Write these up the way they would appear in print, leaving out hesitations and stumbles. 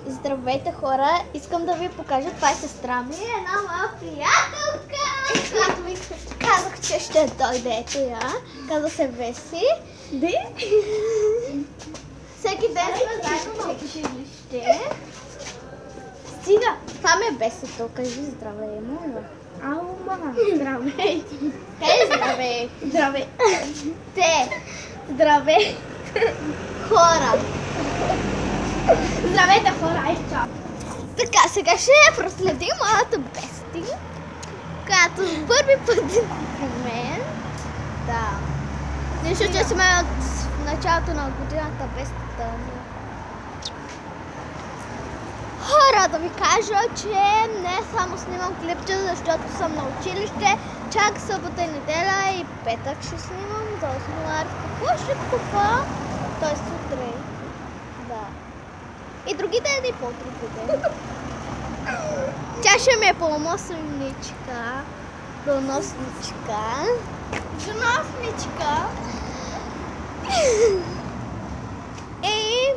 Здравейте, хора! Искам да ви покажа, това е сестра ми, една моя приятелка, която ми казах, че ще дойде. Ето я. Казва се Веси. Всеки ден сме заедно на училище. Стига! Това ме Весито. Кажи здравей, моля. Ало, мама. Здравей. Хей, здравей! Здравей. Те! Здравей. Хора! Здравейте, хора. Ай, чао. Така, сега ще проследим моята Бести, която първи път при мен. Да. Нищо, че сме от началото на годината Бестата. Хора, да ви кажа, че не само снимам клипче, защото съм на училище. Чак събота и неделя и петък ще снимам за 8 марта. Какво ще купа? Той сутрин. Да. И другите дни по-другите. Тя ще ми е помощничка. Доносничка. Доносничка. И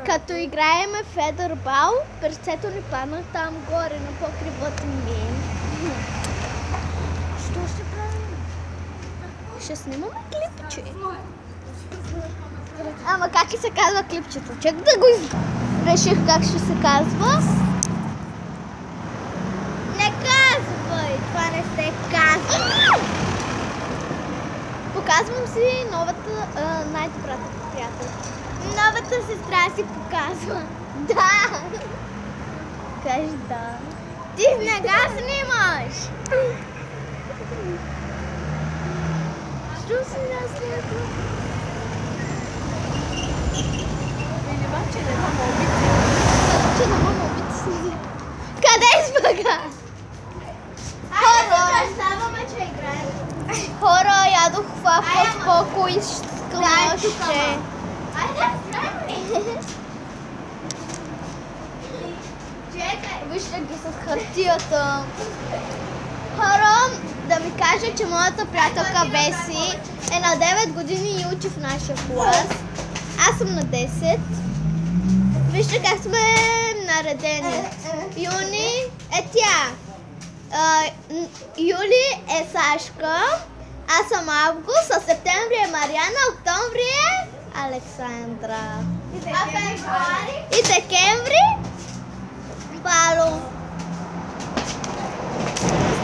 като играеме федербал, перцето ни падна там горе на покривата ми. Що ще правим? Ще снимаме клипче. Ама как и се казва клипчето? Чак да го реших как ще се казва. Не казвай! Това не се казва! Показвам си новата, най-добрата приятелка. Новата сестра си показва. Да! Кажи да. Ти не га снимаш! Що си не снимаш? Че не мога обича. Къде е спага? Хора, ядох фафа с поко и склоще. Вижте ги с хартията. Хора, да ви кажа, че моята приятелка Беси е на 9 години и учи в нашия клас. Аз съм на 10. Вижте как сме наредени. Юни е тя. Юли е Сашка. Аз съм Август. А септември е Мариана. Октомври е Александра. И декември Пало.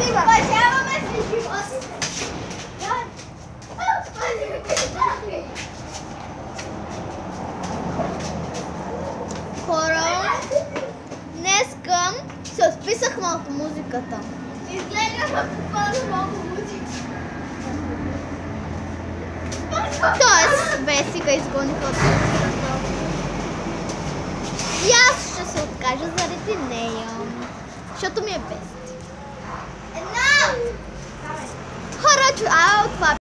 Уважаваме се животите. Хора, днеска се отписахме от музиката. Изгледахме буквално много музика. Тоест, Весика изгониха от музиката. И аз ще се откажа заради нея. Защото ми е Бести. Хора, това